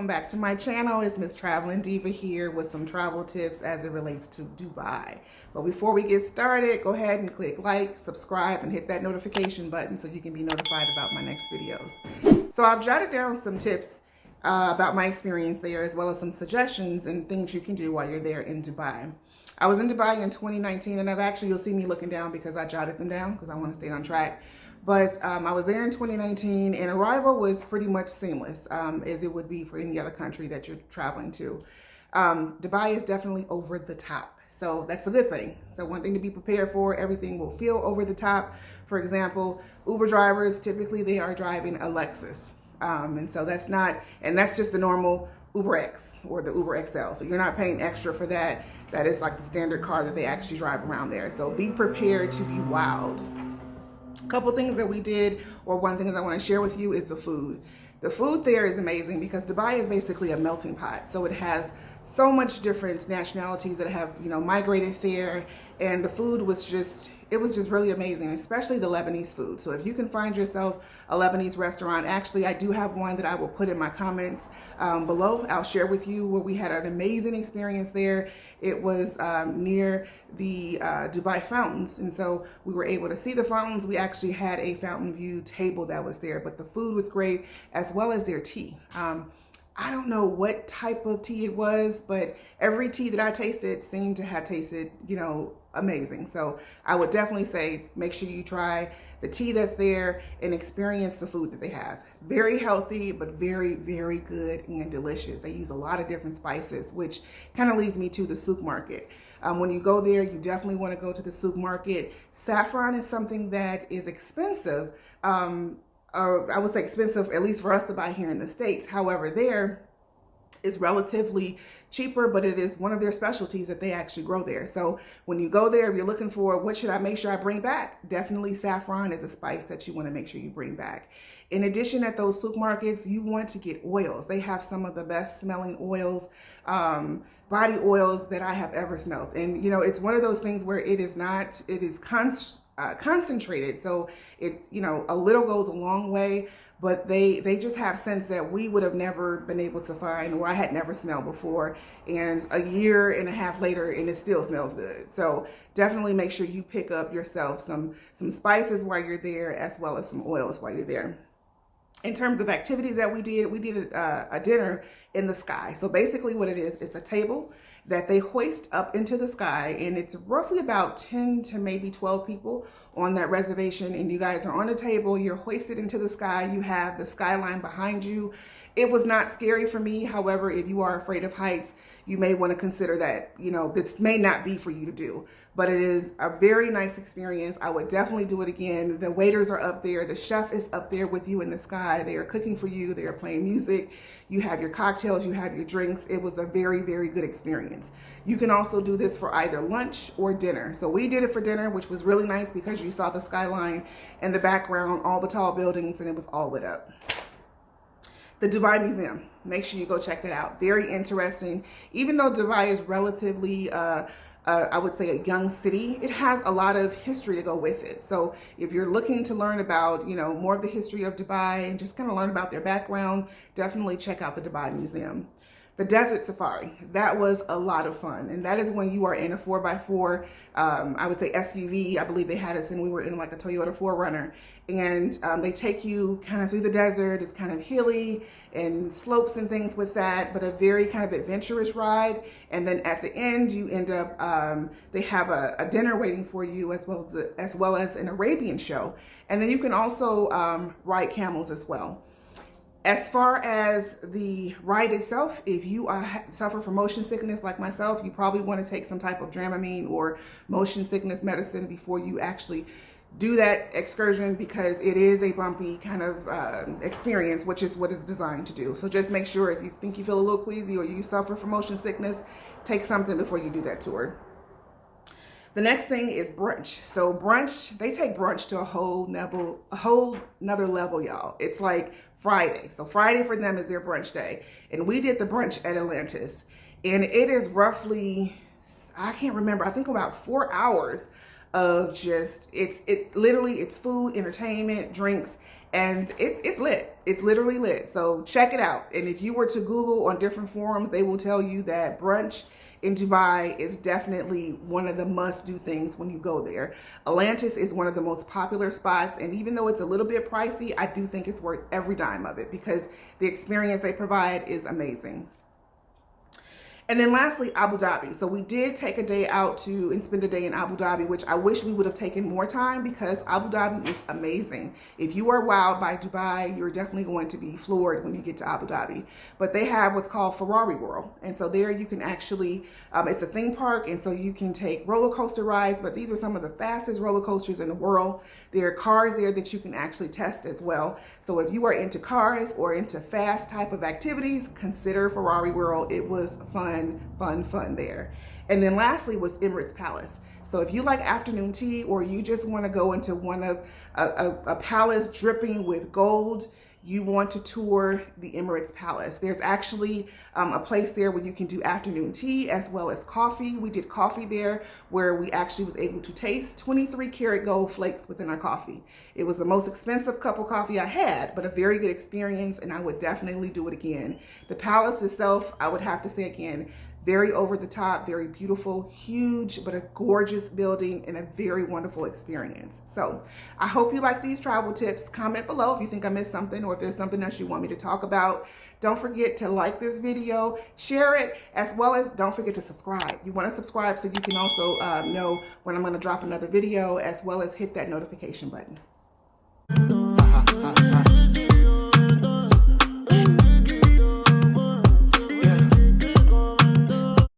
back to my channel. It's Miss Travelin Diva here with some travel tips as it relates to Dubai. But before we get started, go ahead and click like, subscribe, and hit that notification button so you can be notified about my next videos. So I've jotted down some tips about my experience there, as well as some suggestions and things you can do while you're there in Dubai. I was in Dubai in 2019, and you'll see me looking down because I jotted them down because I want to stay on track. But I was there in 2019, and arrival was pretty much seamless, as it would be for any other country that you're traveling to. Dubai is definitely over the top, so that's a good thing. So one thing to be prepared for, everything will feel over the top. For example, Uber drivers, typically they are driving a Lexus. And so that's just the normal Uber X or the Uber XL. So you're not paying extra for that. That is like the standard car that they actually drive around there. So be prepared to be wowed. A couple things that we did, or one thing that I want to share with you, is the food. The food there is amazing because Dubai is basically a melting pot. So it has so much different nationalities that have, migrated there, and the food was just really amazing, especially the Lebanese food. So if you can find yourself a Lebanese restaurant, actually I do have one that I will put in my comments below. I'll share with you where we had an amazing experience there. It was near the Dubai fountains, and so we were able to see the fountains. We actually had a fountain view table that was there, but the food was great, as well as their tea. I don't know what type of tea it was, but every tea that I tasted seemed to have tasted, amazing. So I would definitely say make sure you try the tea that's there and experience the food that they have. Very healthy, but very, very good and delicious. They use a lot of different spices, which kind of leads me to the souk market. When you go there, you definitely want to go to the souk market. Saffron is something that is expensive. Or I would say expensive, at least for us to buy here in the States. However, there it's relatively cheaper, but it is one of their specialties that they actually grow there. So when you go there, if you're looking for what should I make sure I bring back, definitely saffron is a spice that you want to make sure you bring back. In addition, at those souk markets, you want to get oils. They have some of the best smelling oils, body oils that I have ever smelled. And it's one of those things where it is concentrated, so it's a little goes a long way, but they just have scents that we would have never been able to find, or I had never smelled before, and a year and a half later and it still smells good. So definitely make sure you pick up yourself some spices while you're there, as well as some oils while you're there. In terms of activities that we did a dinner in the sky. So basically what it is, it's a table that they hoist up into the sky, and it's roughly about 10 to maybe 12 people on that reservation, and you guys are on a table, you're hoisted into the sky, you have the skyline behind you. It was not scary for me. However, if you are afraid of heights, you may want to consider that, this may not be for you to do, but it is a very nice experience. I would definitely do it again. The waiters are up there. The chef is up there with you in the sky. They are cooking for you. They are playing music. You have your cocktails, you have your drinks. It was a very, very good experience. You can also do this for either lunch or dinner. So we did it for dinner, which was really nice because you saw the skyline in the background, all the tall buildings, and it was all lit up. The Dubai Museum, make sure you go check that out. Very interesting. Even though Dubai is relatively, I would say, a young city, it has a lot of history to go with it. So if you're looking to learn about, more of the history of Dubai and just kind of learn about their background, definitely check out the Dubai Museum. The desert safari, that was a lot of fun. And that is when you are in a 4x4, I would say SUV. I believe they had us in, we were in like a Toyota 4Runner. And they take you kind of through the desert. It's kind of hilly and slopes and things with that, but a very kind of adventurous ride. And then at the end, you end up, they have a dinner waiting for you, as well as an Arabian show. And then you can also ride camels as well. As far as the ride itself, if you suffer from motion sickness like myself, you probably want to take some type of Dramamine or motion sickness medicine before you actually do that excursion, because it is a bumpy kind of experience, which is what it's designed to do. So just make sure if you think you feel a little queasy or you suffer from motion sickness, take something before you do that tour. The next thing is brunch. So brunch, they take brunch to a whole nother level, y'all. It's like Friday. So Friday for them is their brunch day. And we did the brunch at Atlantis. And it is roughly, I can't remember, I think about 4 hours of just, it's literally, it's food, entertainment, drinks, and it's lit. It's literally lit. So check it out. And if you were to Google on different forums, they will tell you that brunch in Dubai is definitely one of the must-do things when you go there. Atlantis is one of the most popular spots, and even though it's a little bit pricey, I do think it's worth every dime of it because the experience they provide is amazing. And then lastly, Abu Dhabi. So we did take a day out and spend a day in Abu Dhabi, which I wish we would have taken more time because Abu Dhabi is amazing. If you are wowed by Dubai, you're definitely going to be floored when you get to Abu Dhabi. But they have what's called Ferrari World. And so there you can actually, it's a theme park, and so you can take roller coaster rides, but these are some of the fastest roller coasters in the world. There are cars there that you can actually test as well. So if you are into cars or into fast type of activities, consider Ferrari World. It was fun there. And then lastly was Emirates Palace. So if you like afternoon tea or you just want to go into one of a palace dripping with gold, you want to tour the Emirates Palace. There's actually a place there where you can do afternoon tea as well as coffee. We did coffee there where we actually was able to taste 23 karat gold flakes within our coffee. It was the most expensive cup of coffee I had, but a very good experience, and I would definitely do it again. The palace itself, I would have to say again, very over the top, very beautiful, huge, but a gorgeous building and a very wonderful experience. So I hope you like these travel tips. Comment below if you think I missed something or if there's something else you want me to talk about. Don't forget to like this video, share it, as well as don't forget to subscribe. You want to subscribe so you can also know when I'm going to drop another video, as well as hit that notification button.